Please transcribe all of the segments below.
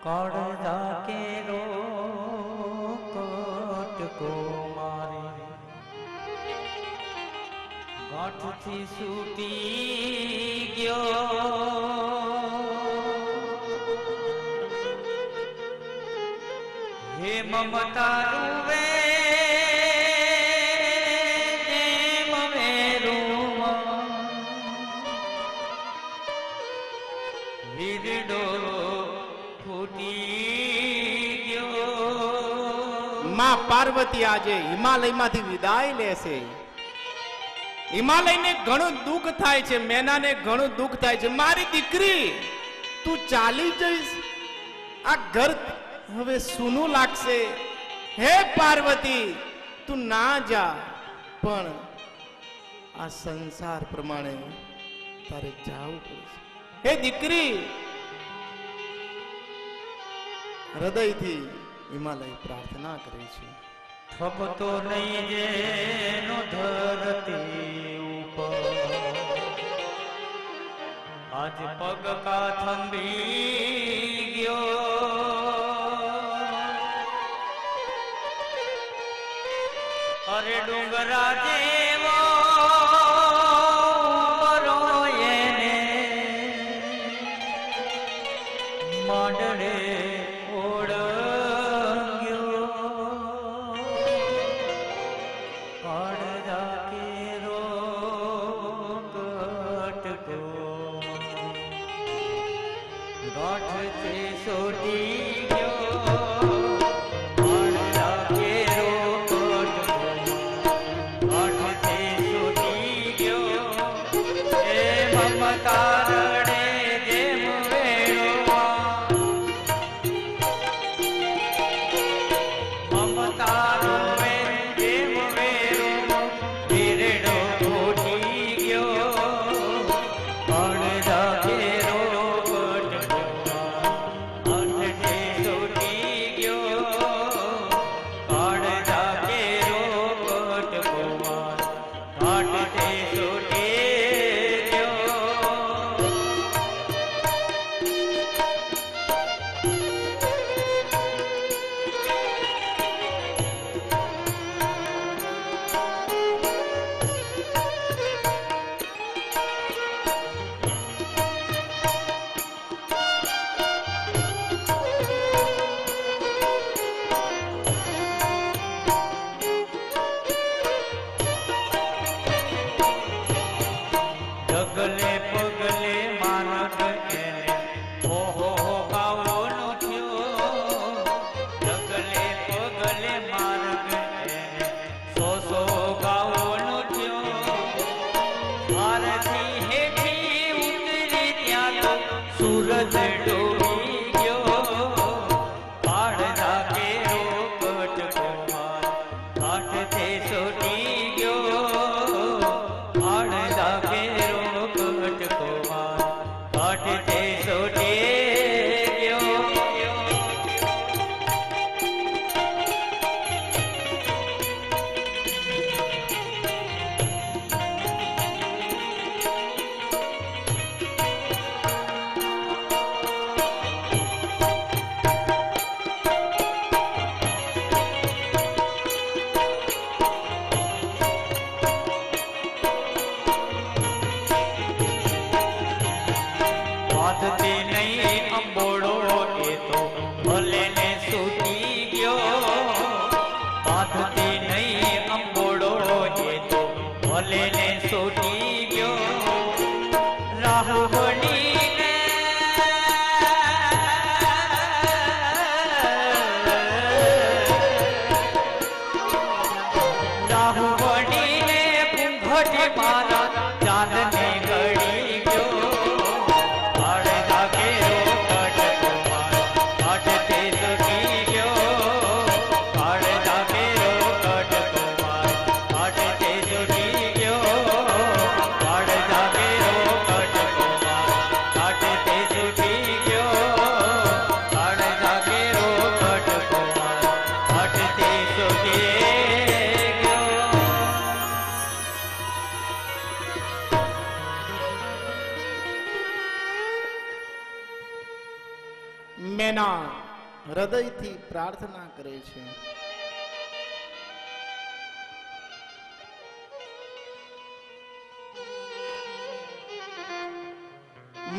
કાળજા કેરો કટકો મારે ગાંઠથી છૂટી ગયો હે મમતા રૂવે માં પાર્વતી આજે હિમાલયમાંથી વિદાય લેશે. હિમાલયને ઘણું દુઃખ થાય છે, મેનાને ઘણું દુઃખ થાય છે. મારી દીકરી તું ચાલી જઈશ, આ ઘર હવે સૂનું લાગશે. હે પાર્વતી તું ના જા, પણ આ સંસાર પ્રમાણે તારે જાવું પડશે. હે દીકરી, હૃદયથી હિમાલય પ્રાર્થના કરે છે. થપતો નહીં જેનો ધરતી ઉપર આજ પગ કા થંભી ગયો. અરે ડુંગરા જેવો મરો એને માંડળે મેના હૃદયથી પ્રાર્થના કરે છે,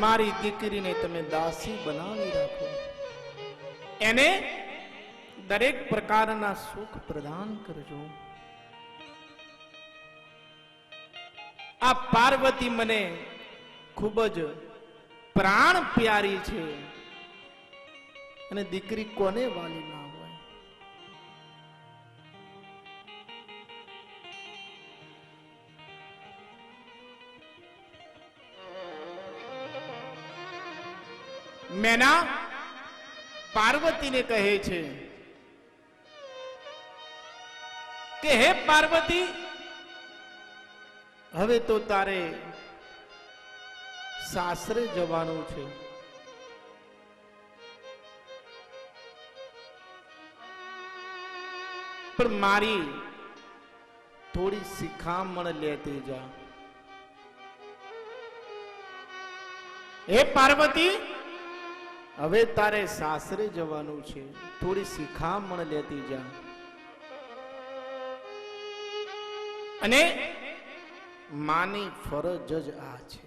મારી દીકરીને તમે દાસી બનાવી રાખો, એને દરેક પ્રકારના સુખ પ્રદાન કરજો. આ પાર્વતી મને ખૂબ જ પ્રાણ પ્યારી છે, અને દીકરી કોને વાલી ના હોય. મેના પાર્વતીને કહે છે કે હે પાર્વતી, હવે તો તારે સાસરે જવાનું છે. પણ મારી થોડી શિખામણ લેતી જા. હે પાર્વતી, હવે તારે સાસરે જવાનું છે, થોડી શિખામણ લેતી જા. અને માની ફરજ જ આ છે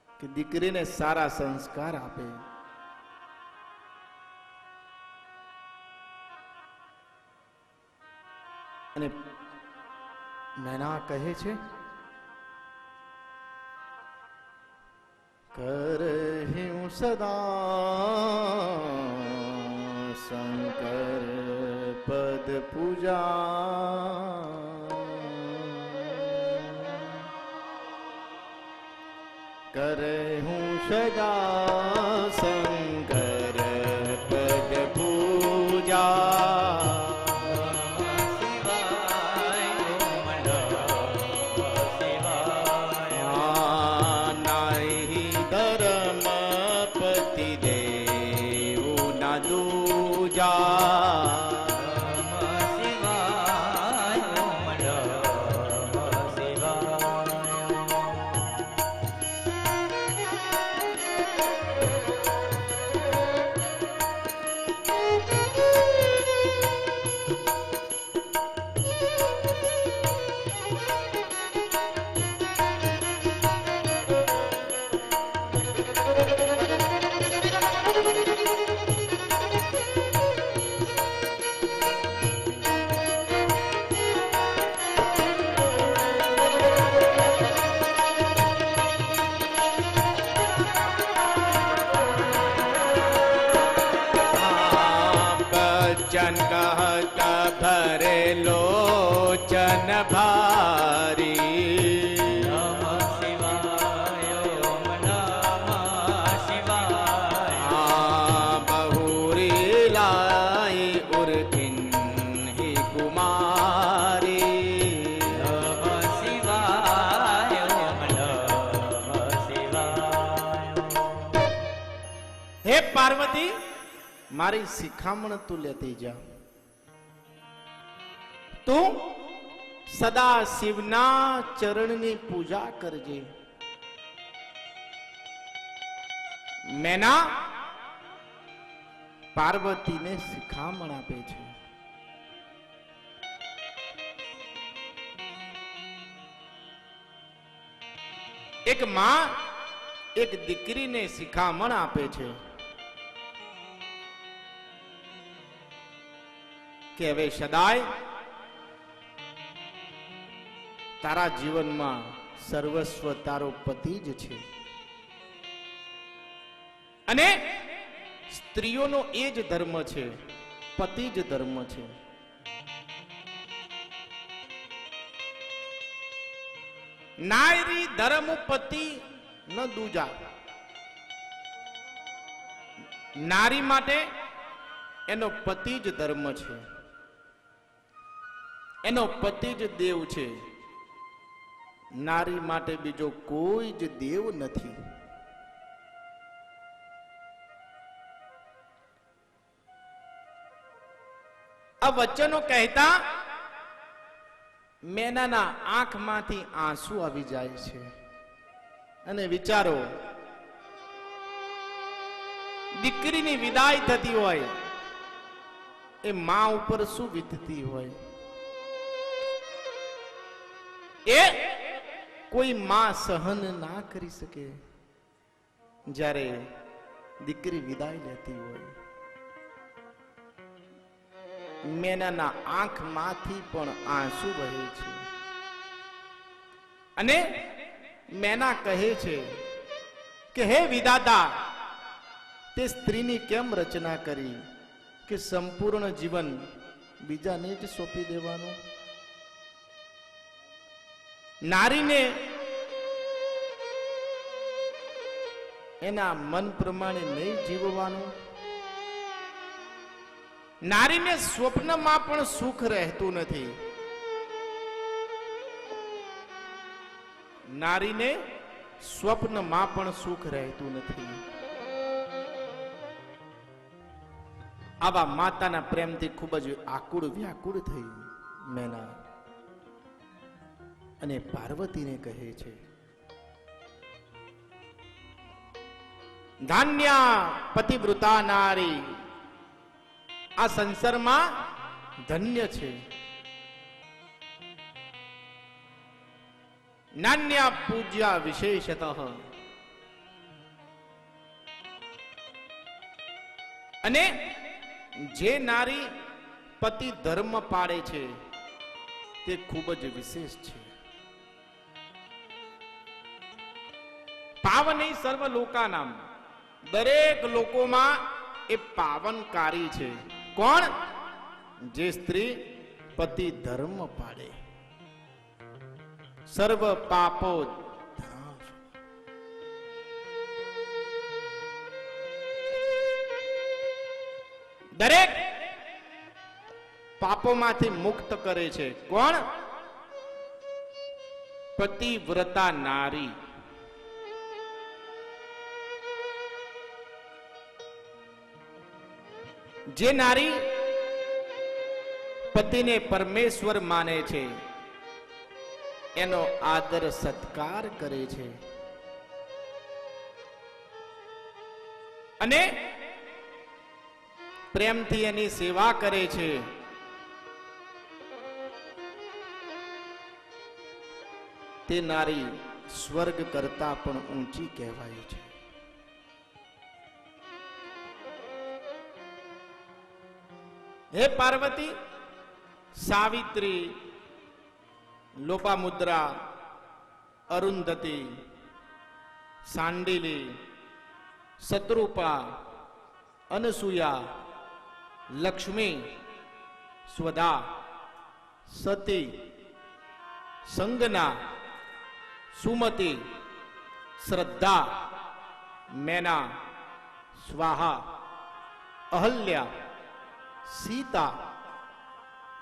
કે દીકરીને સારા સંસ્કાર આપે. અને મેના કહે છે, કરહ્યું સદા શંકર પદ પૂજા, કરહું સદા શંકર પદ પૂજા. નાહી ધર્મ પતિ દેવ ના દૂજા. बच्चन कहता भरे लोचन भारी. નમઃ શિવાય, ઓમ નમઃ શિવાય. बहुरी लाई उर्किन ही कुमारी. નમઃ શિવાય, ઓમ નમઃ શિવાય. હે પાર્વતી, મારી શિખામણ તું લેતી જા. તું સદા શિવના ચરણની પૂજા કરજે. મેના પાર્વતીને શિખામણ આપે છે. એક માં એક દીકરીને શિખામણ આપે છે કે હવે સદાય તારા જીવનમાં સર્વસ્વ તારો પતિ જ છે, અને સ્ત્રીઓનો એ જ ધર્મ છે, પતિ જ ધર્મ છે. નારી ધર્મ પતિ ન દૂજા. નારી માટે એનો પતિ જ ધર્મ છે, એનો પતિ જ દેવ છે. નારી માટે બીજો કોઈ જ દેવ નથી. આ વચનો કહેતા મેનાના આંખમાંથી આંસુ આવી જાય છે. અને વિચારો, દીકરીની વિદાય થતી હોય એ માં ઉપર શું વીતતી હોય? એ કોઈ માં સહન ના કરી શકે જ્યારે દીકરી વિદાય લેતી હોય. મેનાના આંખમાંથી પણ આંસુ વહે છે અને મેના કહે છે કે હે વિધાતા, તે સ્ત્રીની કેમ રચના કરી કે સંપૂર્ણ જીવન બીજાને જ સોંપી દેવાનું? નારીને એના મન પ્રમાણે નહીં જીવવાનું. નારીને સ્વપ્નમાં પણ સુખ રહેતું નથી. નારીને સ્વપ્નમાં પણ સુખ રહેતું નથી. આવા માતાના પ્રેમથી ખૂબ જ આકુળ વ્યાકુળ થઈ મેના અને પાર્વતીને કહે છે, ધાન્યા પતિવ્રતા નારી આ સંસારમાં ધન્ય છે. નાન્યા પૂજ્યા વિશેષતઃ. અને જે નારી પતિ ધર્મ પાળે છે તે ખૂબ જ વિશેષ છે. પાવની સર્વ લોકાનામ, દરેક લોકોમાં એ પાવનકારી છે. કોણ? જે સ્ત્રી પતિ ધર્મ પાળે. સર્વ પાપો દરેક પાપોમાંથી મુક્ત કરે છે. કોણ? પતિવ્રતા નારી. જે નારી પતિને પરમેશ્વર માને છે, એનો આદર સત્કાર કરે છે અને પ્રેમથી એની સેવા કરે છે, તે નારી સ્વર્ગ કરતા પણ ઊંચી કહેવાય છે. હે પાર્વતી, સાવિત્રી, લોપામુદ્રા, અરુંધતી, સાંડિલી, શત્રુપા, અનસૂયા, લક્ષ્મી, સ્વદા, સતી, સંગના, સુમતી, શ્રદ્ધા, મેના, સ્વાહા, અહલ્યા, સીતા,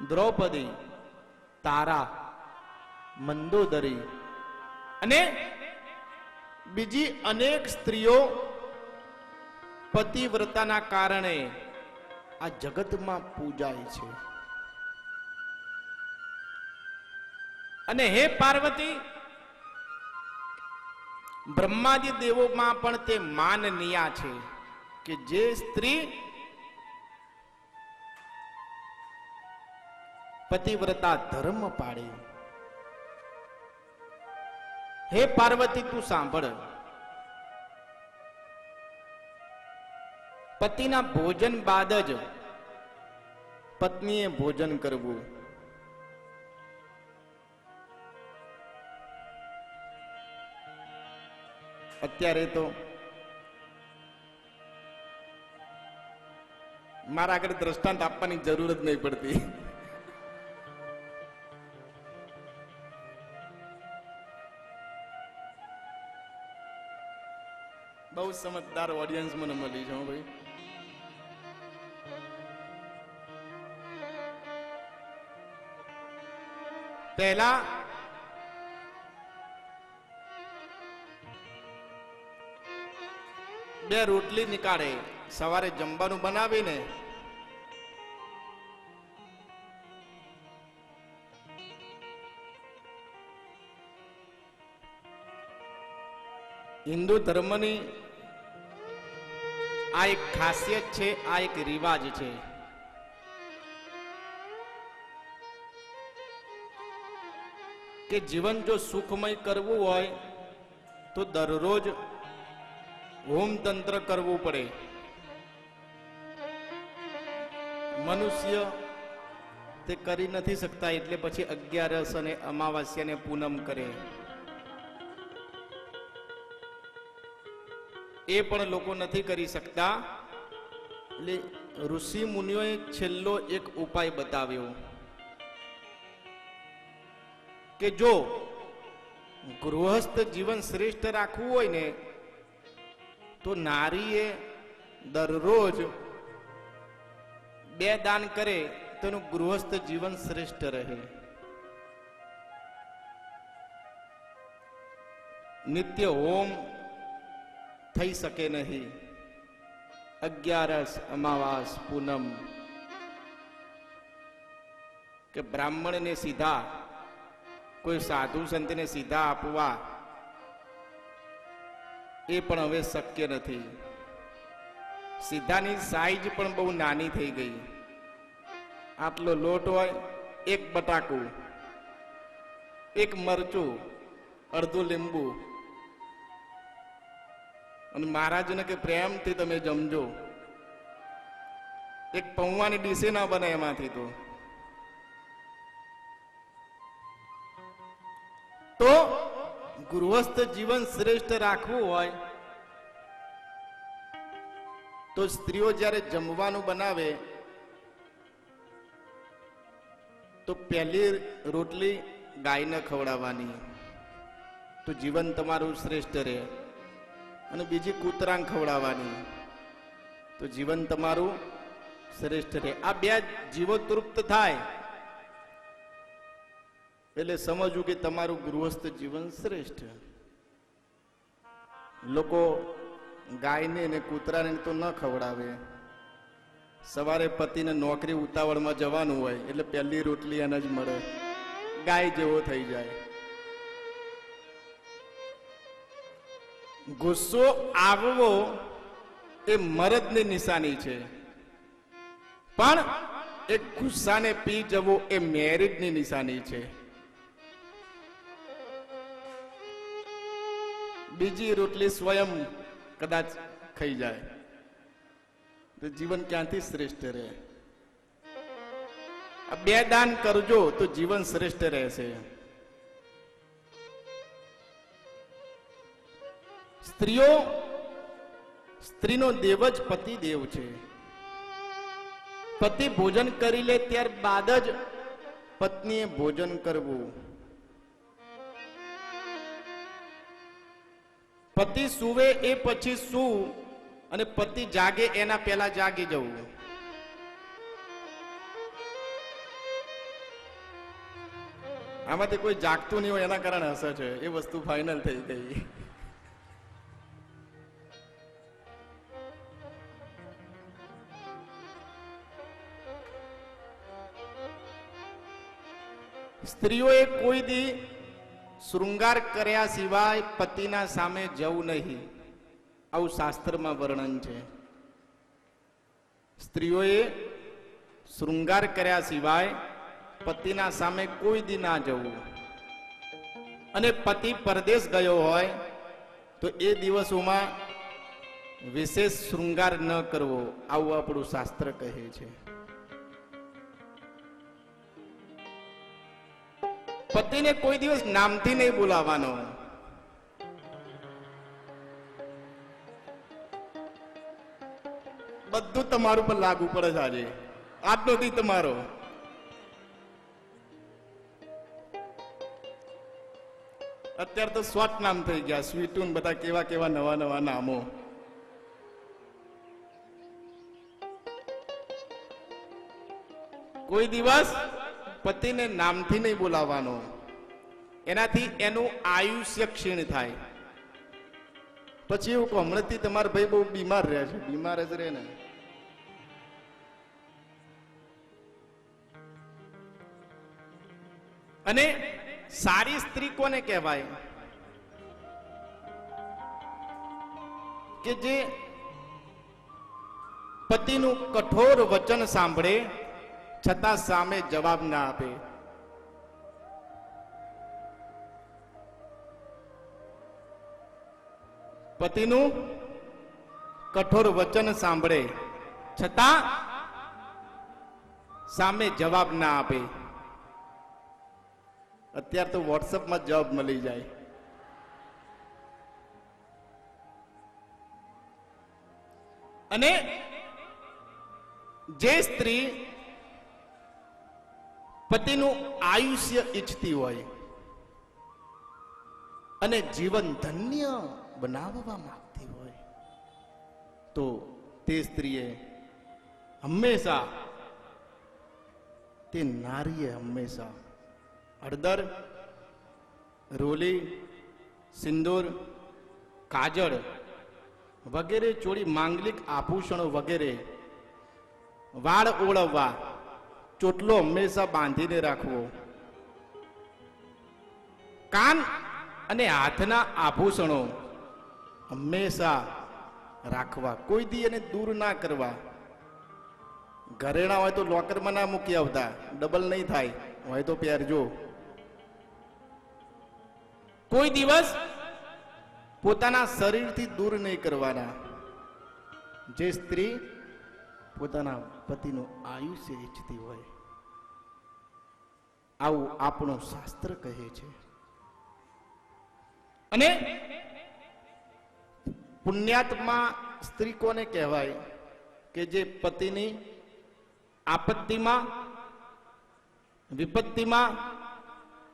દ્રૌપદી, તારા, મંદોદરી અને બીજી અનેક સ્ત્રીઓ પતિવ્રતાના કારણે આ જગતમાં પૂજાય છે. અને હે પાર્વતી, બ્રહ્માદિ દેવોમાં પણ તે માનનીયા છે કે જે સ્ત્રી પતિવ્રતા ધર્મ પાળે. હે પાર્વતી, તું સાંભળ. પતિના ભોજન બાદ જ પત્નીએ ભોજન કરવું. અત્યારે તો મારા આગળ દ્રષ્ટાંત આપવાની જરૂર જ નહીં પડતી. બહુ સમજદાર ઓડિયન્સ મને મળી છે ભાઈ. પહેલા બે રોટલી નીકાળે, સવારે જમવાનું બનાવીને હિન્દુ ધર્મની આ એક ખાસિયત છે, આ એક રિવાજ છે. કે જીવન જો સુખમય કરવું હોય તો દરરોજ હોમ તંત્ર કરવું પડે. મનુષ્ય તે કરી નથી શકતા એટલે પછી 11 અને અમાવાસ્યાને પૂનમ કરે. એ પણ લોકો નથી કરી શકતા એટલે ઋષિ મુનિઓએ છેલ્લો એક ઉપાય બતાવ્યો કે જો ગૃહસ્થ જીવન શ્રેષ્ઠ રાખવું હોય ને તો નારીએ દરરોજ 2 દાન કરે તો એનું ગૃહસ્થ જીવન શ્રેષ્ઠ રહે. નિત્ય હોમ થઈ શકે નહીં. 11 અમાવાસ પૂનમ કે બ્રાહ્મણને સીધા કોઈ સાધુ સંતને સીધા આપવા એ પણ હવે શક્ય નથી. સીધાની સાઈઝ પણ બહુ નાની થઈ ગઈ. આટલો લોટ હોય, 1 બટાકું, 1 મરચું, અડધું લીંબુ, અને મહારાજને કે પ્રેમથી તમે જમજો. 1 પૌવાની ડીશે ના બને એમાંથી. તો ગૃહસ્થ જીવન શ્રેષ્ઠ રાખવું હોય તો સ્ત્રીઓ જ્યારે જમવાનું બનાવે તો પહેલી રોટલી ગાયને ખવડાવવાની, તો જીવન તમારું શ્રેષ્ઠ રહે. અને બીજી કૂતરાને ખવડાવવાની, તો જીવન તમારું શ્રેષ્ઠ રહે. આ 2 જીવો તૃપ્ત થાય એટલે સમજવું કે તમારું ગૃહસ્થ જીવન શ્રેષ્ઠ. લોકો ગાયને ને કૂતરાને તો ન ખવડાવે. સવારે પતિને નોકરી ઉતાવળમાં જવાનું હોય એટલે પહેલી રોટલી એને જ મળે, ગાય જેવો થઈ જાય. ગુસ્સો આવવો એ મરદની નિશાની છે, પણ એ ગુસ્સાને પી જવો એ મેરિડની નિશાની છે. બીજી રોટલી સ્વયં કદાચ ખાઈ જાય તો જીવન ક્યાંથી શ્રેષ્ઠ રહે? આ 2 દાન કરજો તો જીવન શ્રેષ્ઠ રહેશે. સ્ત્રીનો દેવ જ પતિ દેવ છે. પતિ ભોજન કરી લે ત્યારબાદ જ પત્નીએ ભોજન કરવું. પતિ સૂવે એ પછી સૂવું અને પતિ જાગે એના પહેલા જાગી જવું. આમાંથી કોઈ જાગતું નહીં હોય એના કારણે હસે છે. એ વસ્તુ ફાઇનલ થઈ ગઈ. સ્ત્રીઓએ કોઈ દી શૃંગાર કર્યા સિવાય પતિના સામે જવું નહીં, આવું શાસ્ત્રમાં વર્ણન છે. સ્ત્રીઓએ શૃંગાર કર્યા સિવાય પતિના સામે કોઈ દી ના જવું. અને પતિ પરદેશ ગયો હોય તો એ દિવસોમાં વિશેષ શૃંગાર ન કરવો, આવું આપણું શાસ્ત્ર કહે છે. પતિને કોઈ દિવસ નામથી નહીં બોલાવવાનો. બધું તમારું પર લાગુ પડે છે. આજે આટલો દી તમારો. અત્યારે તો સ્વાટ નામ થઈ ગયા, સ્વીટુન, બધા કેવા કેવા નવા નવા નામો. કોઈ દિવસ પતિને નામથી નહીં બોલાવવાનો, એનાથી એનું આયુષ્ય ક્ષીણ થાય. પછી એવું કહું, હમણાંથી તમારા ભાઈ બહુ બીમાર રહે છે. બીમાર જ રહે ને. અને સારી સ્ત્રી કોને કહેવાય? કે જે પતિનું કઠોર વચન સાંભળે છતાં સામે જવાબ ના આપે. પતિનું કઠોર વચન સાંભળે છતાં સામે જવાબ ના આપે. અત્યારે તો વોટ્સઅપમાં જવાબ મળી જાય. અને જે સ્ત્રી પતિનું આયુષ્ય ઈચ્છતી હોય અને જીવન ધન્ય બનાવવા માંગતી હોય તો તે સ્ત્રીએ હંમેશા, તે નારીએ હંમેશા હળદર, રોલી, સિંદૂર, કાજળ વગેરે ચોળી, માંગલિક આભૂષણો વગેરે, વાળ ઓળવવા, ચોટલો હંમેશા બાંધીને રાખવો, કાન અને હાથના આભૂષણો હંમેશા રાખવા, કોઈ દી એને દૂર ના કરવા. ઘરેણા હોય તો લોકરમાં ના મૂકી આવતા, ડબલ નહીં થાય, હોય તો પહેરજો. કોઈ દિવસ પોતાના શરીરથી દૂર નહીં કરવાના. જે સ્ત્રી પોતાના પતિનું આયુષ્ય ઈચ્છતી હોય, આવું આપણું શાસ્ત્ર કહે છે. અને પુણ્યાત્મા સ્ત્રી કોને કહેવાય? કે જે પતિની આપત્તિમાં, વિપત્તિમાં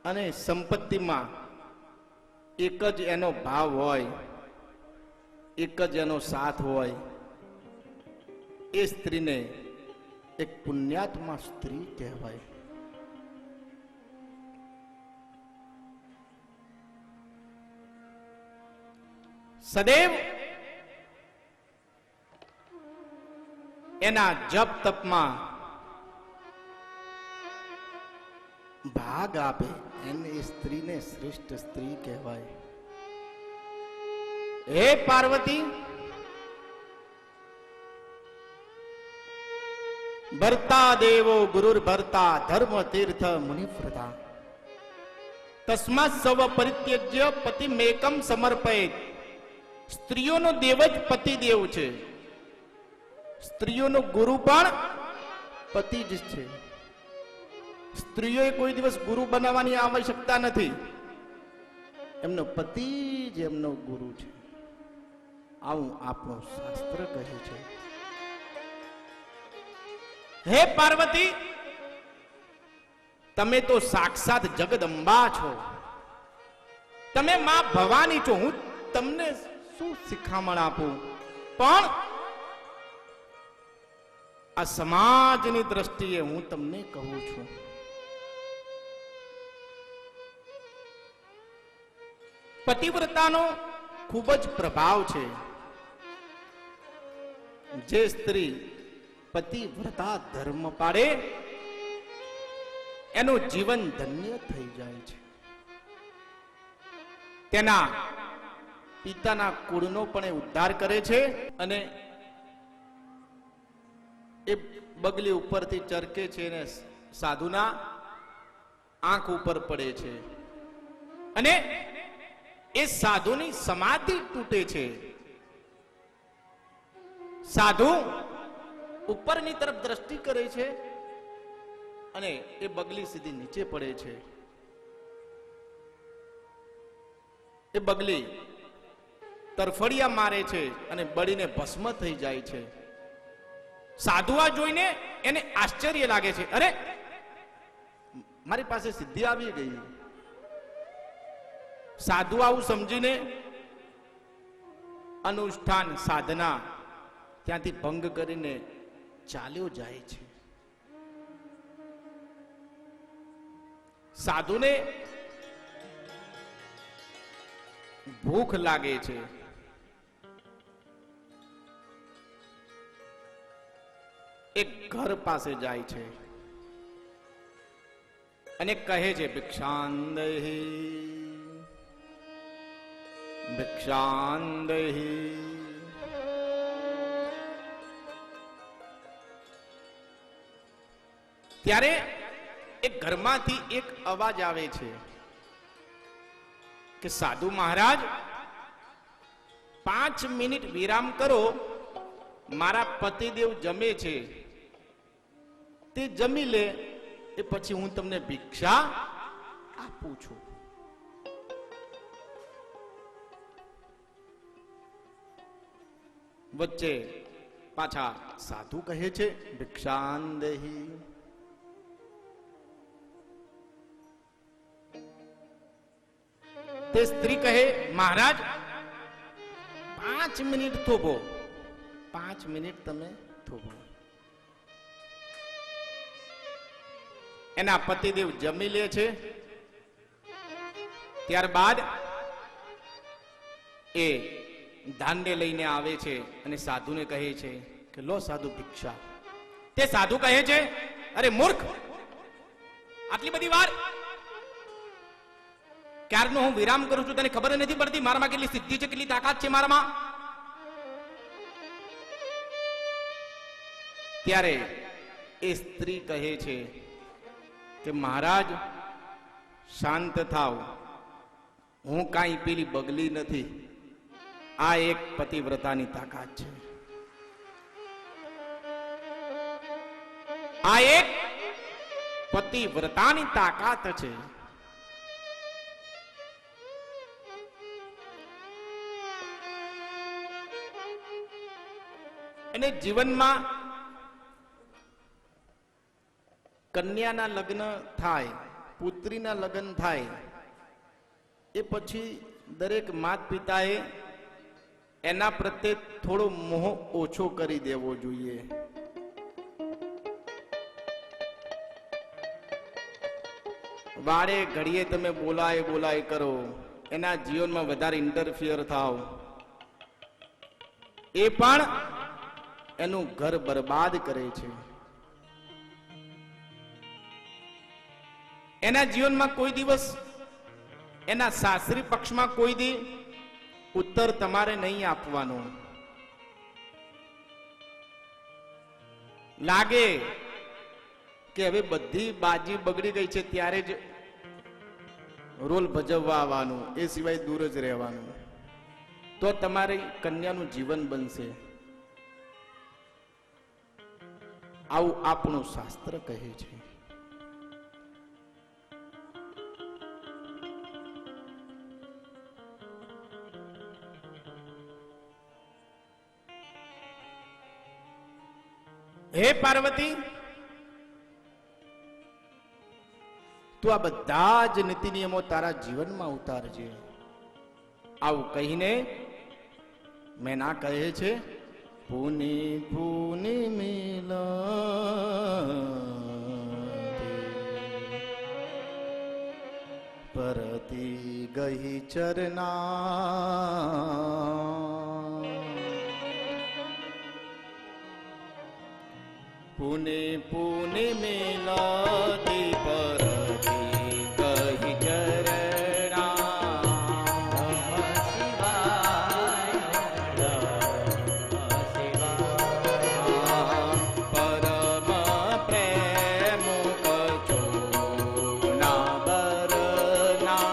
અને સંપત્તિમાં એક જ એનો ભાવ હોય, એક જ એનો સાથ હોય. એ સ્ત્રીને એક પુણ્યાત્મા સ્ત્રી કહેવાય. સદૈવ એના જપ તપમાં ભાગ આપે એને એ સ્ત્રીને શ્રેષ્ઠ સ્ત્રી કહેવાય. હે પાર્વતી, ભર્તા દેવો ગુરુર ભર્તા ધર્મ તીર્થ મુનિવ્રતા તસ્માત સવ પરિત્યજ્ય પતિમેકમ સમર્પયેત. સ્ત્રીઓનો દેવ જ પતિ દેવ છે. સ્ત્રીઓનો ગુરુ પણ પતિ જ છે. સ્ત્રીઓએ કોઈ દિવસ ગુરુ બનાવવાની આવશ્યકતા નથી. એમનો પતિ જ એમનો ગુરુ છે. આવું આપણું શાસ્ત્ર કહે છે. હે પાર્વતી, તમે તો સાક્ષાત જગદંબા છો. તમે માં ભવાની છો. હું તમને શું શિખામણ આપું? પણ આ સમાજની દ્રષ્ટિએ હું તમને કહું છું. પતિવ્રતાનો ખૂબ જ પ્રભાવ છે. જે સ્ત્રી પતિવ્રતા ધર્મ પાડે એનું જીવન ધન્ય થઈ જાય છે. તેના પિતાના કુળનો પણ એ ઉદ્ધાર કરે છે. અને એ બગલી ઉપરથી ચરકે છે ને સાધુના આંખ ઉપર પડે છે અને એ સાધુની સમાધિ તૂટે છે. સાધુ ઉપરની તરફ દ્રષ્ટિ કરે છે અને એ બગલી સીધી નીચે પડે છે. એ બગલી તરફડિયા મારે છે અને બળીને ભસ્મ થઈ જાય છે. સાધુ આ જોઈને એને આશ્ચર્ય લાગે છે. અરે, મારી પાસે સિદ્ધિ આવી ગઈ. સાધુ આવું સમજીને અનુષ્ઠાન સાધના ત્યાંથી ભંગ કરીને ચાલ્યો જાય છે. સાધુને ભૂખ લાગે છે. એક ઘર પાસે જાય છે અને કહે છે, ભિક્ષાંદેહી ભિક્ષાંદેહી. ત્યારે એક ઘરમાંથી એક અવાજ આવે છે કે સાધુ મહારાજ 5 મિનિટ વિરામ કરો, મારા પતિદેવ જમે છે, તે જમી લે એ પછી હું તમને ભિક્ષા આપું છું. વચ્ચે પાછા સાધુ કહે છે ભિક્ષાંદેહી. તે સ્ત્રી કહે મહારાજ 5 મિનિટ થોભો, 5 મિનિટ તમે થોભો. એના પતિદેવ જમી લે છે. ત્યારબાદ એ ધાન્ય લઈને આવે છે અને સાધુને કહે છે કે લો સાધુ ભિક્ષા. તે સાધુ કહે છે અરે મૂર્ખ, આટલી બધી વાર ક્યારનો હું વિરામ કરું છું, તને ખબર નથી પડતી મારામાં કેટલી સિદ્ધિ છે, કેટલી તાકાત છે મારામાં? ત્યારે એ સ્ત્રી કહે છે કે મહારાજ શાંત થાવ, હું કાંઈ પેલી બગલી નથી, આ એક પતિવ્રતાની તાકાત છે, આ એક પતિવ્રતાની તાકાત છે. અને જીવનમાં કન્યાના લગ્ન થાય, પુત્રીના લગ્ન થાય એ પછી દરેક માતા પિતાએ એના પ્રત્યે થોડો મોહ ઓછો કરી દેવો જોઈએ. વારે ઘડીએ તમે બોલાય કરો, એના જીવનમાં વધારે ઇન્ટરફિયર થાવ, એ પણ એનું ઘર બરબાદ કરે છે. એના જીવનમાં કોઈ દિવસ એના સાસરી પક્ષમાં કોઈ દી ઉત્તર તમારે નહીં આપવાનો. લાગે કે હવે બધી બાજી બગડી ગઈ છે ત્યારે જ રોલ ભજવવા આવવાનું, એ સિવાય દૂર જ રહેવાનું, તો તમારી કન્યાનું જીવન બનશે. આવું આપણું શાસ્ત્ર કહે છે. હે પાર્વતી, તું આ બધા જ નીતિ નિયમો તારા જીવનમાં ઉતારજે. આવું કહીને મેના કહે છે પૂની પૂની મિલતી પરતી ગઈ ચરના, પુને પુને મિલતી પરતી ગઈ ચરણા. પરમ પ્રેમ કચો ના બરના.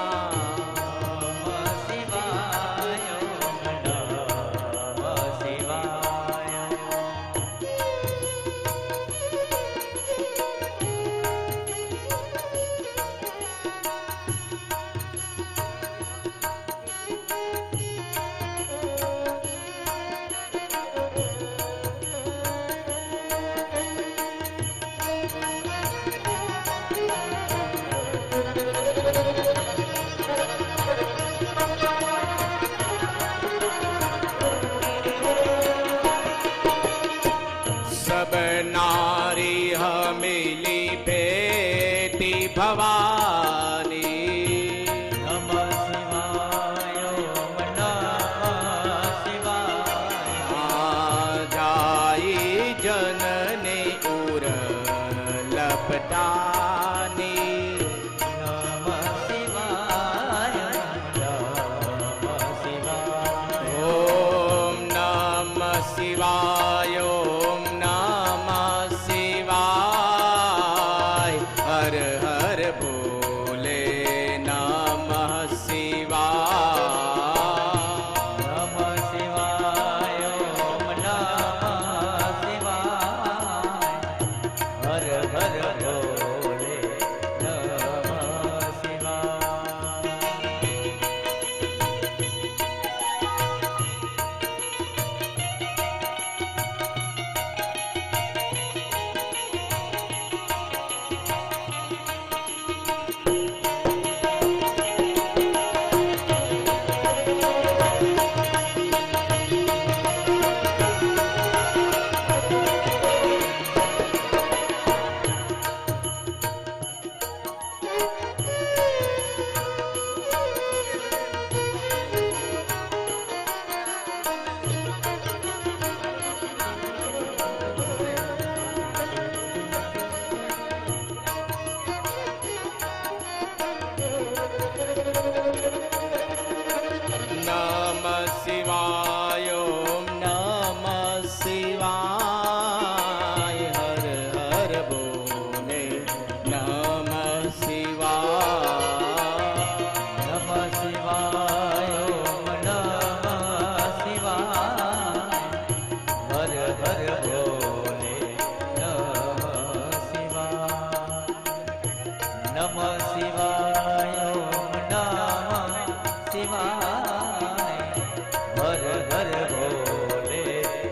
હર હર બોલે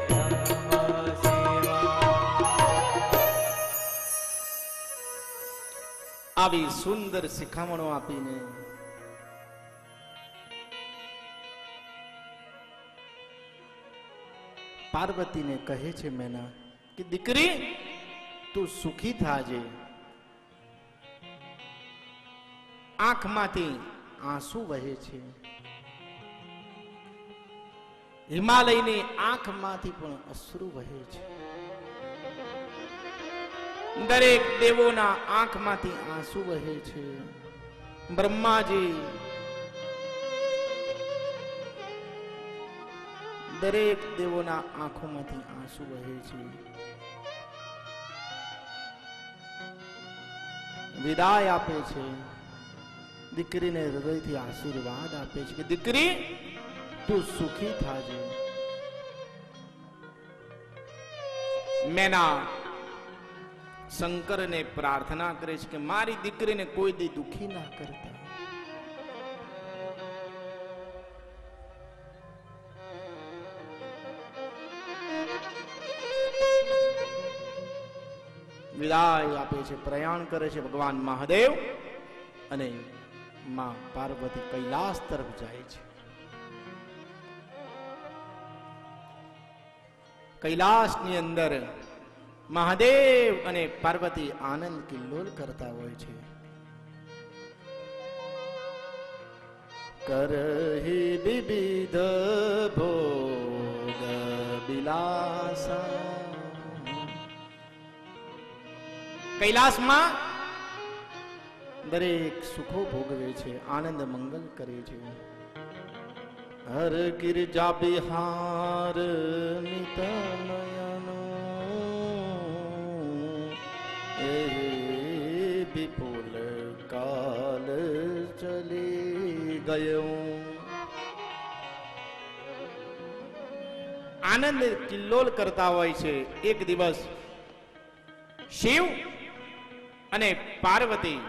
નમઃ શિવાય. આવી સુંદર શિખામણો આપીને પાર્વતીને કહે છે મેના કે દીકરી તું સુખી થાજે. આંખમાંથી આંસુ વહે છે. હિમાલયની આંખમાંથી પણ અશ્રુ વહે છે. દરેક દેવોના આંખમાંથી આંસુ વહે છે. બ્રહ્માજી દરેક દેવોના આંખોમાંથી આંસુ વહે છે. વિદાય આપે છે. દીકરીને હૃદયથી આશીર્વાદ આપે છે કે દીકરી તું સુખી થાજે. મેના શંકરને પ્રાર્થના કરે છે કે મારી દીકરીને કોઈ દી દુખી ના કરતા. વિદાય આપે છે. પ્રયાણ કરે છે ભગવાન મહાદેવ અને માં પાર્વતી કૈલાસ તરફ જાય છે. કૈલાસની અંદર મહાદેવ અને પાર્વતી આનંદ કિલ્લોલ કરતા હોય છે. કરહી વિવિધ ભોગ બિલાસા. કૈલાસમાં દરેક સુખો ભોગવે છે, આનંદ મંગલ કરે છે. હર ગિરજા બિહાર નિત નયનો એ વિપુલ કાલ ચલી ગયો. આનંદ કિલ્લોલ કરતા હોય છે. એક દિવસ શિવ અને પાર્વતી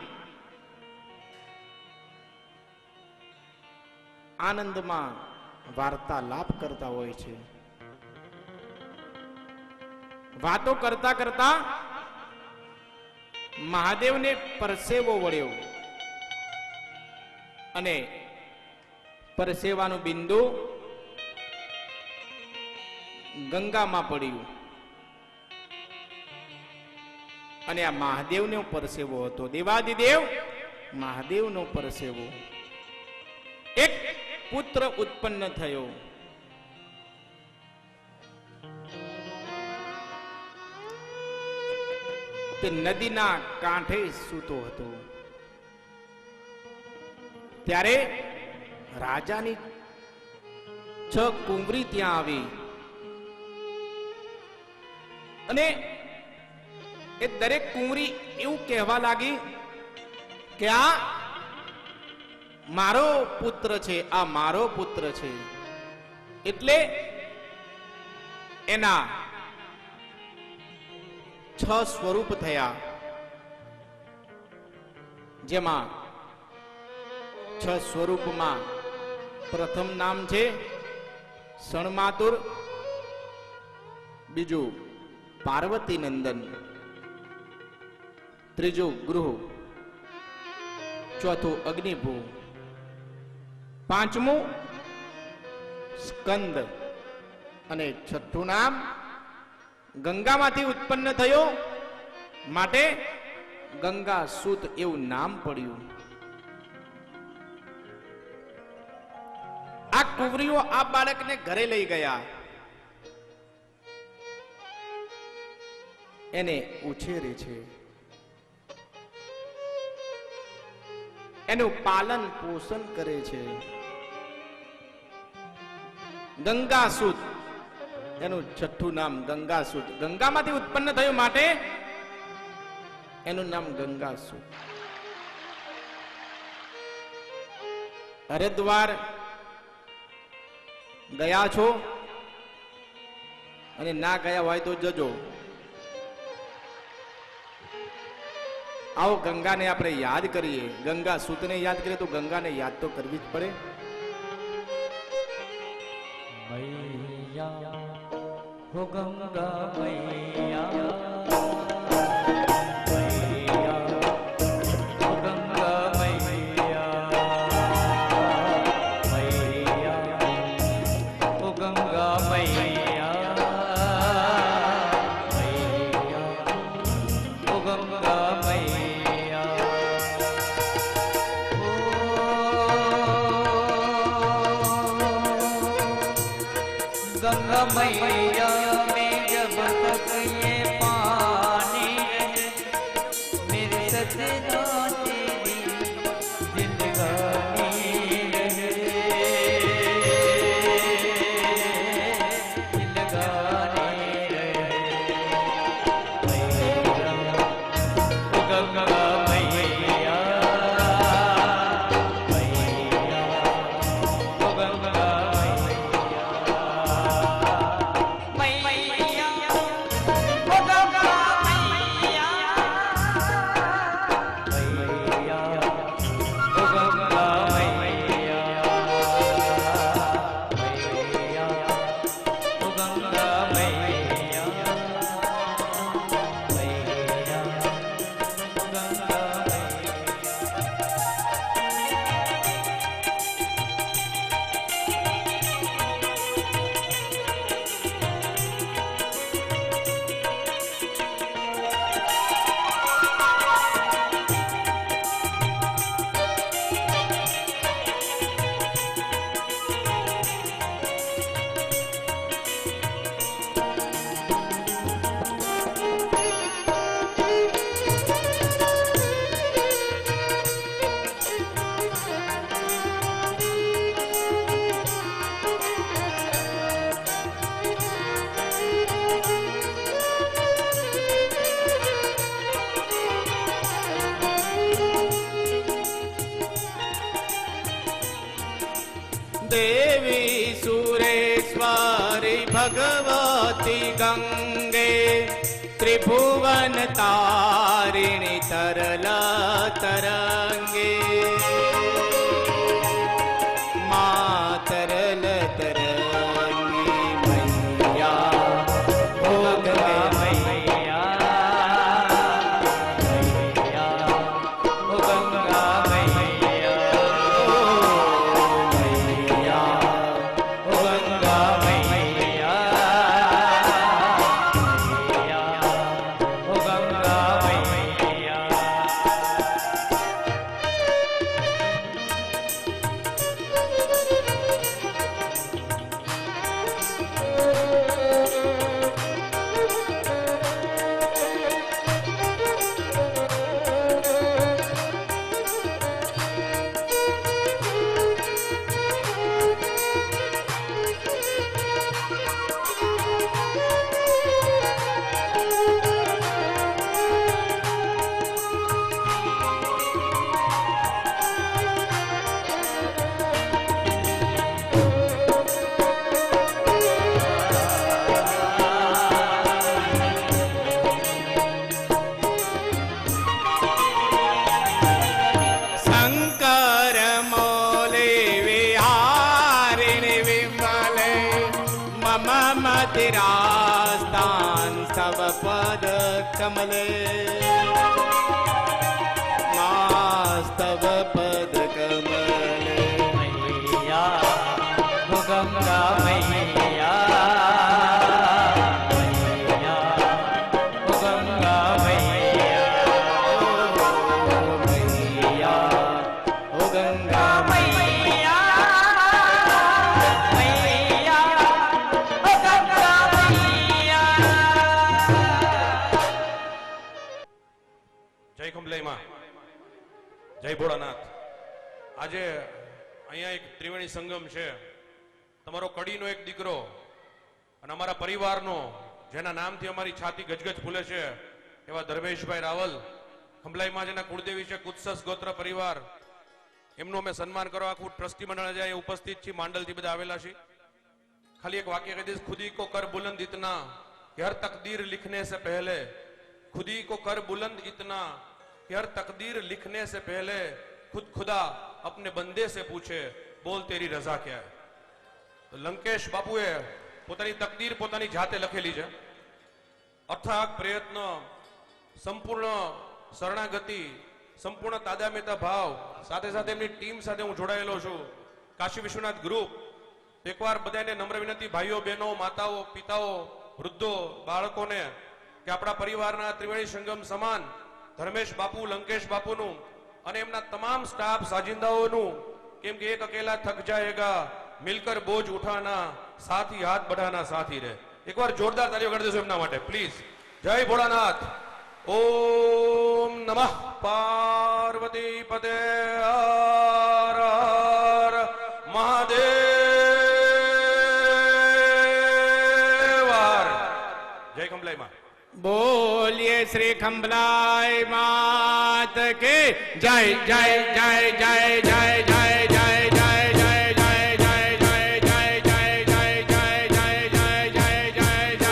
આનંદમાં વાર્તાલાપ કરતા હોય છે. વાતો કરતા કરતા મહાદેવને પરસેવો વળ્યો અને પરસેવાનું બિંદુ ગંગામાં પડ્યું અને આ મહાદેવનો પરસેવો હતો. દેવાદિદેવ મહાદેવનો પરસેવો. એક પુત્ર ઉત્પન્ન થયો. તે નદીના કાંઠે સૂતો હતો. ત્યારે રાજાની 6 કુંવરી ત્યાં આવી અને એ દરેક કુંવરી એવું કહેવા લાગી કે આ મારો પુત્ર છે, આ મારો પુત્ર છે. એટલે એના 6 સ્વરૂપ થયા, જેમાં 6 સ્વરૂપમાં પ્રથમ નામ છે સણમાતુર, બીજું પાર્વતી નંદન, ત્રીજું ગૃહ, ચોથું અગ્નિભૂ, પાંચમું સ્કંદ અને છઠ્ઠું નામ ગંગામાંથી ઉત્પન્ન થયો માટે ગંગા સૂત એવું નામ પડ્યું. આ કુંવરીઓ આ બાળકને ઘરે લઈ ગયા, એને ઉછેરે છે, એનું પાલન પોષણ કરે છે. ગંગાસૂત એનું છઠ્ઠું નામ ગંગાસૂત, ગંગામાંથી ઉત્પન્ન થયું માટે એનું નામ ગંગાસૂત. હરિદ્વાર ગયા છો અને ના ગયા હોય તો જજો. આવો ગંગાને આપણે યાદ કરીએ, ગંગા સૂતને યાદ કરીએ તો ગંગાને યાદ તો કરવી જ પડે. हो गंगा मैया हो गंगा मैया हो गंगा मैया हो गंगा मैया गंगा मैया में जब तक ये पानी रहे मेरे सजना तेरी जिंदगानी रहे जिंदगानी रहे मैया ओ गंगा मैया मैया ओ गंगा देवी सुरेश्वरी भगवती गंगे त्रिभुवन तारिणी तरल तरंगे माँ तरल तरंगी मैया हो गंगा मैया मैया हो गंगा मैया मथिरास्तान सब पद कमले मास्तव पद कमले मैया हो गंगा मैया मैया हो गंगा मैया मैया हो गंगा मैया मैया हो गंगा मैया। જય ખંભલાઈમાં જય ભોળાનાથ। આજે અહીંયા એક ત્રિવેણી સંગમ છે, તમારો કડીનો એક દીકરો અને અમારા પરિવારનો જેના નામથી અમારી છાતી ગજગજ ફૂલે છે એવા ધર્મેશભાઈ રાવલ ખંભલાઈમાં જેના કુળદેવી છે કુત્સસ ગોત્ર પરિવાર, એમનું અમે સન્માન કરવા આખું ટ્રસ્ટી મંડળ જાય ઉપસ્થિત છીએ, માંડલથી બધા આવેલા છીએ। ખાલી એક વાક્ય કહી દઈશ, ખુદી કો કર બુલંદ ઇતના कि हर तकदीर लिखने से पहले, खुदी को कर बुलंद इतना कि हर तकदीर लिखने से पहले खुद खुदा अपने बंदे से पूछे बोल तेरी रजा क्या है। तो लंकेश बापुए પોતાની તકદીર પોતાની જાતે લખેલી છે. અથાગ પ્રયત્ન, સંપૂર્ણ શરણાગતિ, સંપૂર્ણ તાદામેતા ભાવ સાથે સાથે એમની ટીમ સાથે હું જોડાયેલો છું. કાશી વિશ્વનાથ ગ્રુપ. એકવાર બધાને નમ્ર વિનંતી, ભાઈઓ બહેનો, માતાઓ, પિતાઓ, વૃદ્ધો, બાળકોને, કે આપણા પરિવારના ત્રિવેણી સંગમ સમાન ધર્મેશ બાપુ, લંકેશ બાપુનું અને એમના તમામ સ્ટાફ સાજિંદાઓનું, કેમ કે એક અકેલા થક જાયેગા, મિલકર બોજ ઉઠાના, સાથી હાથ બઢાના સાથી રહે. એકવાર જોરદાર તાળીઓ કરી દેશો એમના માટે પ્લીઝ. જય ભોળાનાથ. ઓમ નમઃ પાર્વતી પતે હર હર મહાદેવ. જય કમલાઈ માં. બોલીએ શ્રી ખંભલાઈ માત કે જય જય જય જય જય જય જય જય જય જય જય જય જય જય જય જય જય જય જય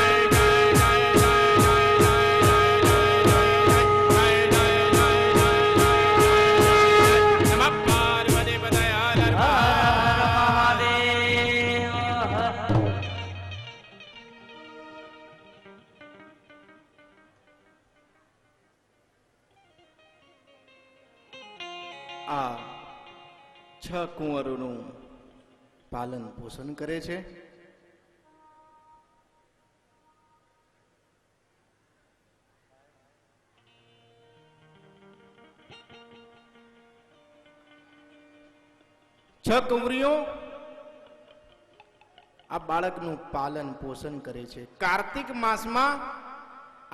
નમઃ પાર્વતી પતય હર હર મહાદેવ. આ છ કુંવરોનું પાલન પોષણ કરે છે. છ કુંવરીઓ આ બાળકનું પાલન પોષણ કરે છે. કાર્તિક માસમાં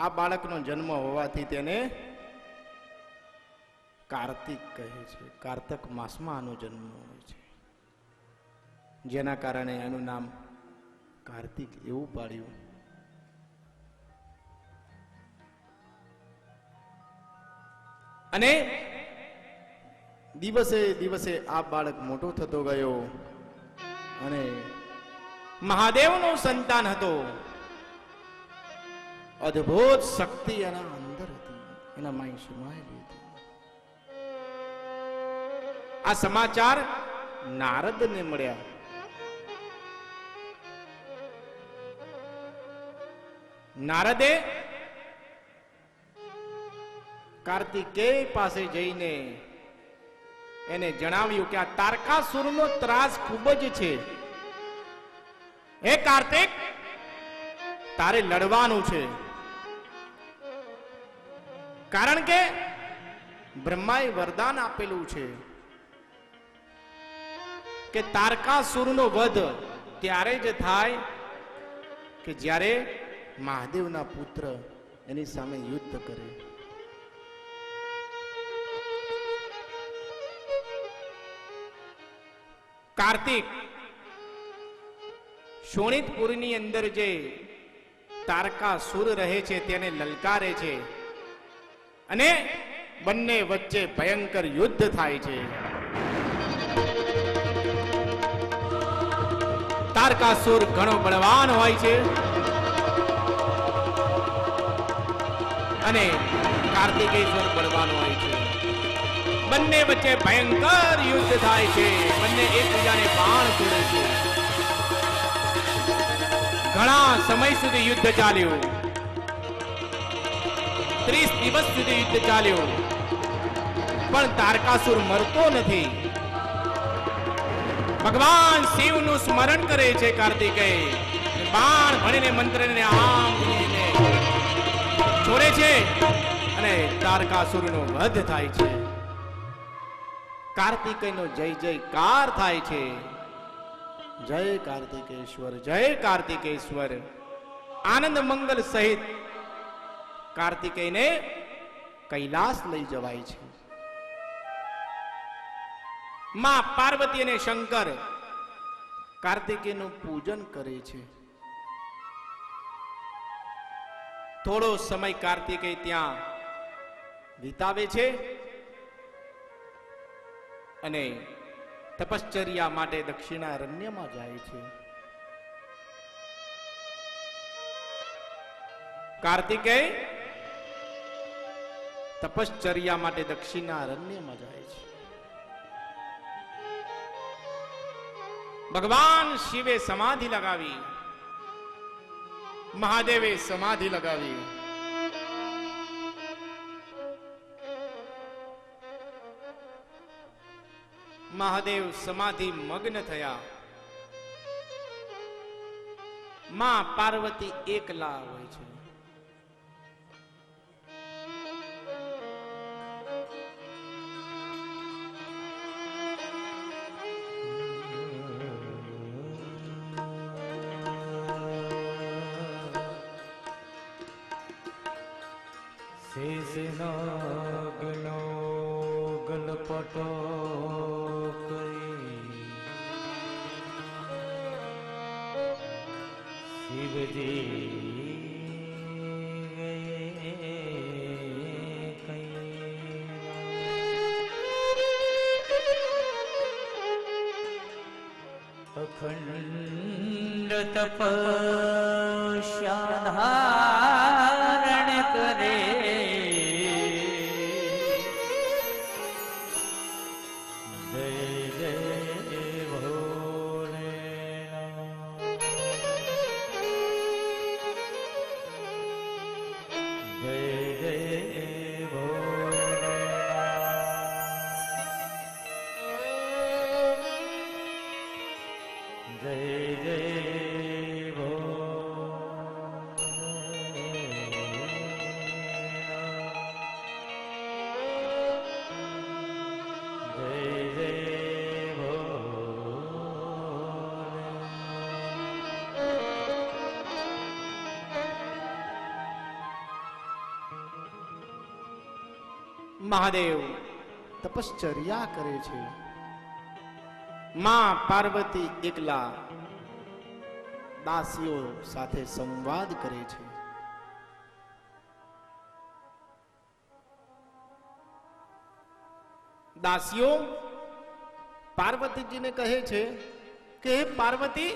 આ બાળકનો જન્મ હોવાથી તેને કાર્તિક કહે છે. કાર્તક માસમાં આનો જન્મ હોય છે, જેના કારણે આનું નામ કાર્તિક એવું પાડ્યું. અને દિવસે દિવસે આ બાળક મોટો થતો ગયો અને મહાદેવનો સંતાન હતો. અદ્ભુત શક્તિ એના અંદર હતી, એના માય સમાયેલી હતી. આ સમાચાર નારદને મળ્યા. નારદે કાર્તિકેય પાસે જઈને એને જણાવ્યું કે આ તારકાસુરનો ત્રાસ ખૂબ જ છે. હે કાર્તિક, તારે લડવાનું છે, કારણ કે બ્રહ્માએ વરદાન આપેલું છે કે તારકાસુરનો વધ ત્યારે જ થાય કે જ્યારે મહાદેવના પુત્ર એની સામે યુદ્ધ કરે. કાર્તિક શોણિતપુરની અંદર જે તારકાસુર રહે છે તેને લલકારે છે અને બંને વચ્ચે ભયંકર યુદ્ધ થાય છે. તારકાસુર ઘણો બળવાન હોય છે અને કાર્તિકેશ્વર બળવાન હોય છે. બંને વચ્ચે ભયંકર યુદ્ધ થાય છે. બંને એકબીજાને બાણ છોડે છે. ઘણા સમય સુધી યુદ્ધ ચાલ્યું. 30 દિવસ સુધી યુદ્ધ ચાલ્યું, પણ તારકાસુર મરતો નથી. ભગવાન શિવનું સ્મરણ કરે છે કાર્તિકેય. બાણ ભણીને મંત્રને આમ ભણીને છોડે છે અને તારકાસુરનો વધ થાય છે. કાર્તિકેયનો જય જયકાર થાય છે. જય કાર્તિકેશ્વર, જય કાર્તિકેશ્વર. આનંદ મંગલ સહિત કાર્તિકેયને કૈલાસ લઈ જવાય છે. માં પાર્વતી અને શંકર કાર્તિકેયનું પૂજન કરે છે. થોડો સમય કાર્તિકેય ત્યાં વિતાવે છે અને તપશ્ચર્યા માટે દક્ષિણારણ્યમાં જાય છે. કાર્તિકેય તપશ્ચર્યા માટે દક્ષિણારણ્યમાં જાય છે. ભગવાન શિવે સમાધિ લગાવી મહાદેવે સમાધિ લગાવી. મહાદેવ સમાધિ મગ્ન થયા. માં પાર્વતી એકલા હોય છે. શેષનો ગનો ગલપટો કરી શિવજી અખંડ તપસ્યા ધારણ કરે જય જય ભોલેનાથ જય જય ભોલેનાથ જય જય મહાદેવ તપશ્ચર્યા કરે છે. માં પાર્વતી એકલા દાસીઓ સાથે સંવાદ કરે છે. દાસીઓ પાર્વતીજીને કહે છે કે હે પાર્વતી,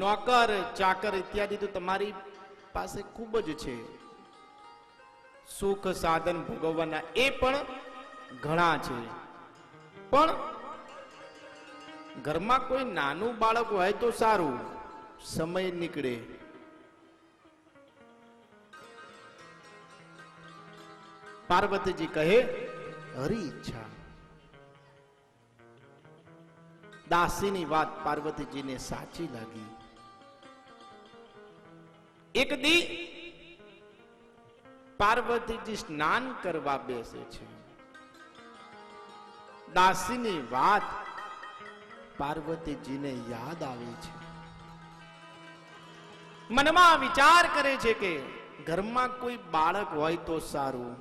નોકર ચાકર ઇત્યાદિ તો તમારી પાસે ખૂબ જ છે. સુખ સાધન ભોગવવાના એ પણ ઘણા છે, પણ ઘરમાં કોઈ નાનું બાળક હોય તો સારું, સમય નીકળે. પાર્વતીજી કહે હરી ઈચ્છા. દાસીની વાત પાર્વતીજીને સાચી લાગી. એક દી પાર્વતીજી સ્નાન કરવા બેસે છે. દાસીની વાત પાર્વતીજીને યાદ આવે છે. મનમાં વિચાર કરે છે કે ઘરમાં કોઈ બાળક હોય તો સારું.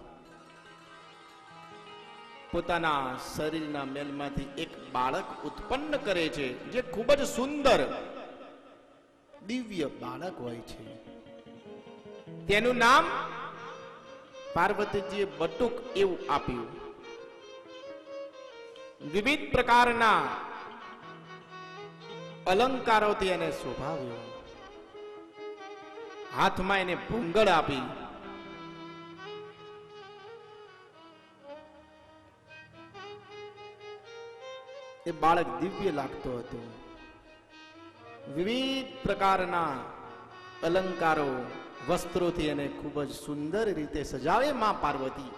પોતાના શરીરના મેલમાંથી એક બાળક ઉત્પન્ન કરે છે, જે ખૂબ જ સુંદર દિવ્ય બાળક હોય છે. તેનું નામ પાર્વતીજીએ બટુક એવું આપ્યું. વિવિધ પ્રકારના અલંકારોથી એને શોભાવ્યો. હાથમાં એને ભૂંગળ આપી. એ બાળક દિવ્ય લાગતો હતો. વિવિધ પ્રકારના અલંકારો વસ્ત્રોથી એને ખૂબ જ સુંદર રીતે સજાવે માં પાર્વતી.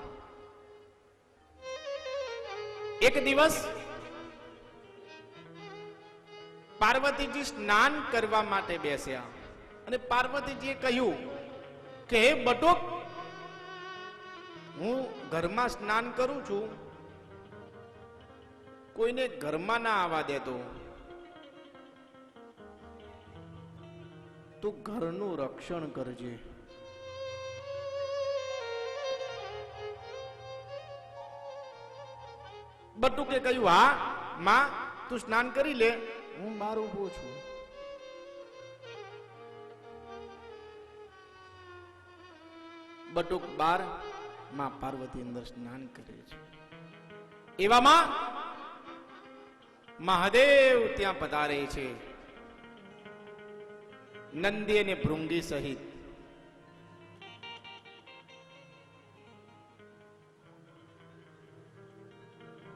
એક દિવસ પાર્વતીજી સ્નાન કરવા માટે બેસ્યા અને પાર્વતીજીએ કહ્યું કે હે બટુક, હું ઘરમાં સ્નાન કરું છું, કોઈને ઘરમાં ના આવવા દેતો. તું ઘરનું રક્ષણ કરજે. બટુકે કહ્યું હા માં, તું સ્નાન કરી લે, હું બહાર ઉભો છું. બટુક બાર, માં પાર્વતી અંદર સ્નાન કરે છે. એવામાં મહાદેવ ત્યાં પધારે છે, નંદી અને ભૃંગી સહિત.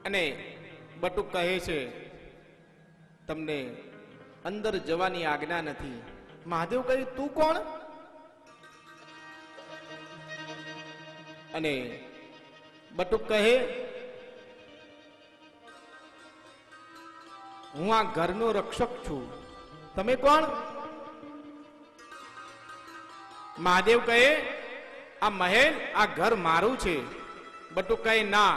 અને બટુક કહે છે તમને અંદર જવાની આજ્ઞા નથી. મહાદેવ કહ્યું તું કોણ? અને બટુક કહે હું આ ઘરનો રક્ષક છું. તમે કોણ? મહાદેવ કહે આ મહેલ આ ઘર મારું છે. બટુક કહે ના,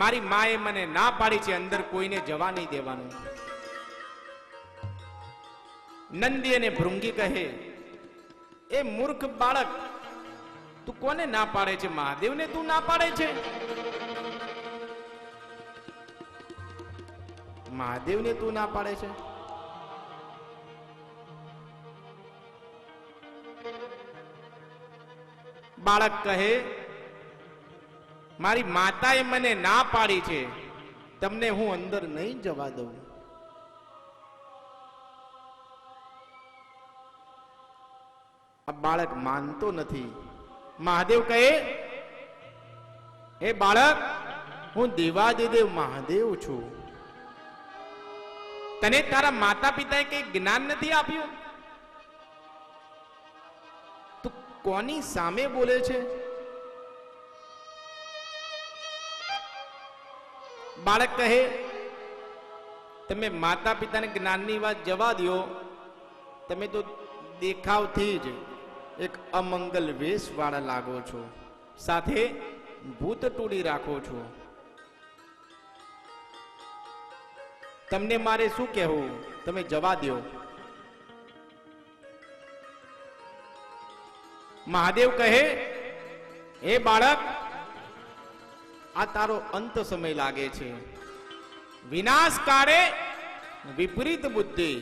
મારી માએ મને ના પાડી છે અંદર કોઈને જવા નહીં દેવાનું. નંદી અને ભૃંગી કહે એ મૂર્ખ બાળક, તું કોને ના પાડે છે? મહાદેવને તું ના પાડે છે? મહાદેવને તું ના પાડે છે? બાળક કહે મારી માતાએ મને ના પાડી છે, તમને હું અંદર નહીં જવા દઉં. આ બાળક માનતો નથી. મહાદેવ કહે હે બાળક, હું દેવાધિદેવ મહાદેવ છું. તને તારા માતા પિતાએ કઈ જ્ઞાન નથી આપ્યું? તું કોની સામે બોલે છે? બાળક કહે તમે માતા પિતાને જ્ઞાનની વાત જવા દો, તમે તો દેખાવથી જ એક અમંગલ વેશ વાળા લાગો છો, સાથે ભૂત ટોળી રાખો છો. તમને મારે શું કહેવું? તમે જવા દો. મહાદેવ કહે હે બાળક, આ તારો અંત સમય લાગે છે. વિનાશ કાળે વિપરીત બુદ્ધિ.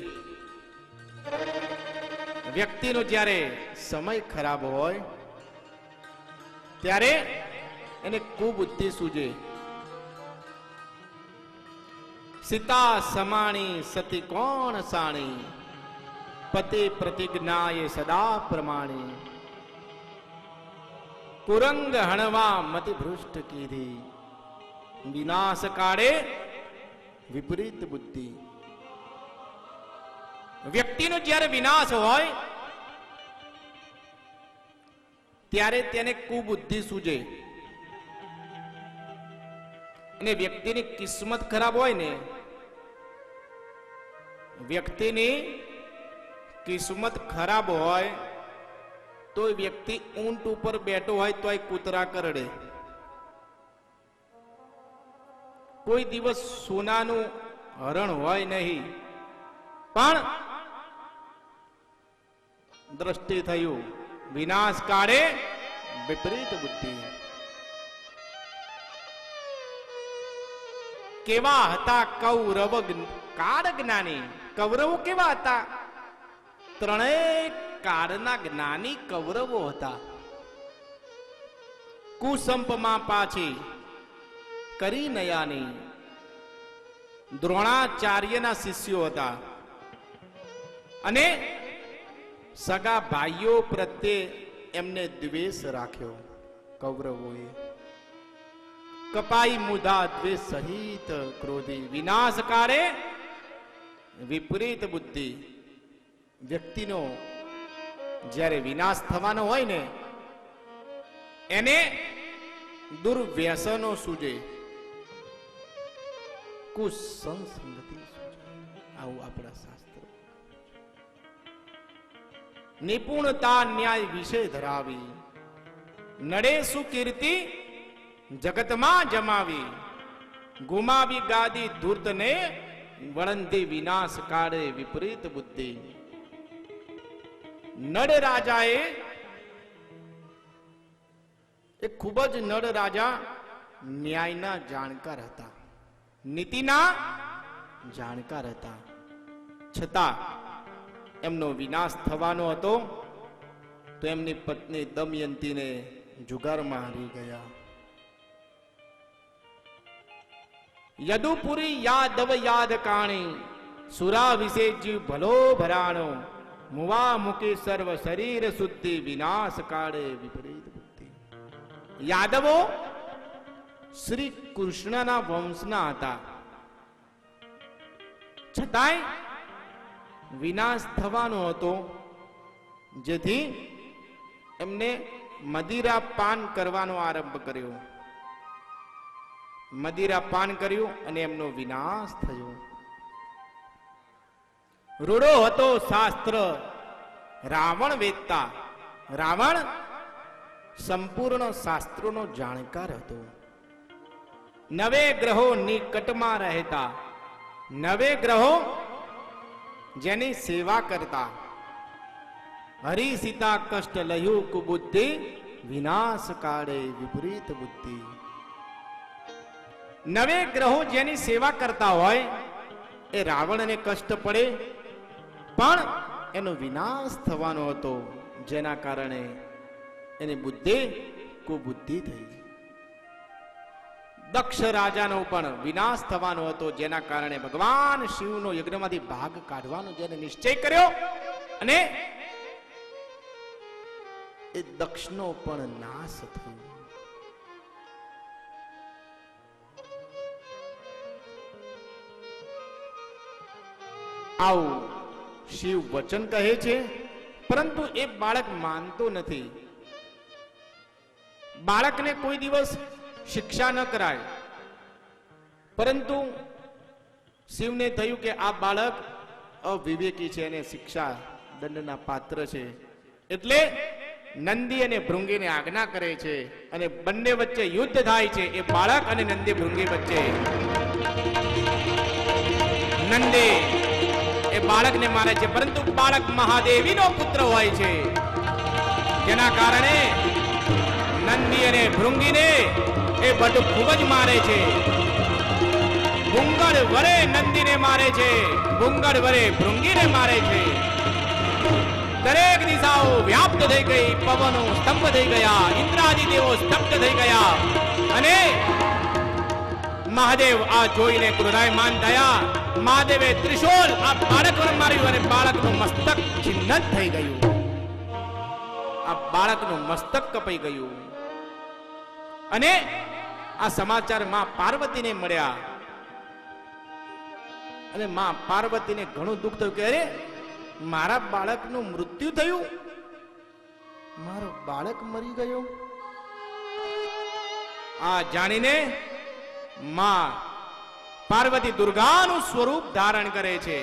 વ્યક્તિનો જ્યારે સમય ખરાબ હોય ત્યારે એને કુબુદ્ધિ સૂજે. સીતા સમાણી સતી કોણ સાણી, પતિ પ્રતિજ્ઞાએ સદા પ્રમાણી. કુરંગ હણવા મતિ ભૃષ્ટ કીધી, વિનાશ કાળે વિપરીત બુદ્ધિ. વ્યક્તિનો જ્યારે વિનાશ હોય ત્યારે તેને કુબુદ્ધિ સૂજે. અને વ્યક્તિની કિસ્મત ખરાબ હોય ને, વ્યક્તિની કિસ્મત ખરાબ હોય તો વ્યક્તિ ઊંટ ઉપર બેઠો હોય તો કૂતરા કરડે. કોઈ દિવસ સોનાનું હરણ હોય નહીં, પણ દ્રષ્ટિ થયું વિનાશ કાળે વિપરીત બુદ્ધિ. કેવા હતા કૌરવ કાળ જ્ઞાની? કૌરવો કેવા હતા? ત્રણેય કાળના જ્ઞાની કૌરવો હતા. કુસંપમાં પાછી કરી નયાની દ્રોણાચાર્યના શિષ્યો હતા. અને સગા ભાઈઓ પ્રત્યે એમને દ્વેષ રાખ્યો કૌરવોએ. કપાઈ મુદા દ્વેષ સહિત ક્રોધી, વિનાશ કાળે વિપરીત બુદ્ધિ. વ્યક્તિનો જ્યારે વિનાશ થવાનો હોય ને, એને દુર્વ્યસનો સૂજે, કુસંગતિ સૂજે. આવું આપણા શાસ્ત્ર. નિપુણતા ન્યાય વિશે ધરાવી, નડે સુકીર્તિ જગતમાં જમાવી. ગુમાવી ગાદી ધૂર્તને વળંદી, વિનાશ કાળે વિપરીત બુદ્ધિ. નળ રાજાએ, એ ખૂબ જ નળ રાજા ન્યાયના જાણકાર હતા, નીતિના જાણકાર હતા. છતાં એમનો વિનાશ થવાનો હતો તો એમની પત્ની દમયંતીને જુગારમાં હારી ગયા. યદુપુરી યાદવ યાદ કાણી, સુરા વિશે જીવ ભલો ભરાણો. મુવા મુકી સર્વ શરીર શુદ્ધિ, વિનાશ કાળે વિપરીત બુદ્ધિ. યાદવો શ્રી કૃષ્ણના વંશના હતા, છતાંય વિનાશ થવાનો હતો, જેથી એમને મદિરા પાન કરવાનો આરંભ કર્યો. મદિરા પાન કર્યું અને એમનો વિનાશ થયો. રૂડો હતો શાસ્ત્ર, રાવણ વેદતા. રાવણ સંપૂર્ણ શાસ્ત્રોનો જાણકાર હતો. નવે ગ્રહો નિકટમાં રહેતા, નવે ગ્રહો જેની સેવા કરતા. હરિ સીતા કષ્ટ લયુ કુબુદ્ધિ, વિનાશ કાળે વિપરીત બુદ્ધિ. નવે ગ્રહો જેની સેવા કરતા હોય એ રાવણને કષ્ટ પડે, પણ એનો વિનાશ થવાનો હતો, જેના કારણે એની બુદ્ધિ કુબુદ્ધિ થઈ. દક્ષ રાજાનો પણ વિનાશ થવાનો હતો, જેના કારણે ભગવાન શિવનો યજ્ઞમાંથી ભાગ કાઢવાનો જેને નિશ્ચય કર્યો, અને એ દક્ષનો પણ નાશ થયો. આવું શિવ વચન કહે છે, પરંતુ એ બાળક માનતો નથી. બાળકને કોઈ દિવસ શિક્ષા ન કરાય, પરંતુ શિવને થયું કે આ બાળક અવિવેકી છે અને શિક્ષા દંડના પાત્ર છે, એટલે નંદી અને ભૃંગીને આજ્ઞા કરે છે અને બંને વચ્ચે યુદ્ધ થાય છે. એ બાળક અને નંદી ભૃંગી વચ્ચે નંદી એ બાળકને મારે છે, પરંતુ બાળક મહાદેવીનો પુત્ર હોય છે, જેના કારણે નંદી અને ભૃંગીને એ બટુ ખૂબ જ મારે છે. ભૂંગળ વરે નંદીને મારે છે, ભૂંગળ વરે ભૃંગીને મારે છે. દરેક દિશાઓ વ્યાપ્ત થઈ ગઈ, પવનો સ્તંભ થઈ ગયા, ઇન્દ્રાદિ દેવો સ્તબ્ધ થઈ ગયા, અને મહાદેવ આ જોઈને ક્રોધાયમાન થયા. મહાદેવે ત્રિશૂલ આ બાળકને માર્યું અને બાળકનું મસ્તક છિન્ન થઈ ગયું. આ બાળકનું મસ્તક કપાઈ ગયું. અને આ સમાચાર માં પાર્વતીને મળ્યા, અને માં પાર્વતીને ઘણું દુઃખ થયું કે અરે મારા બાળકનું મૃત્યુ થયું, મારો બાળક મરી ગયો. આ જાણીને માં પાર્વતી દુર્ગાનું સ્વરૂપ ધારણ કરે છે.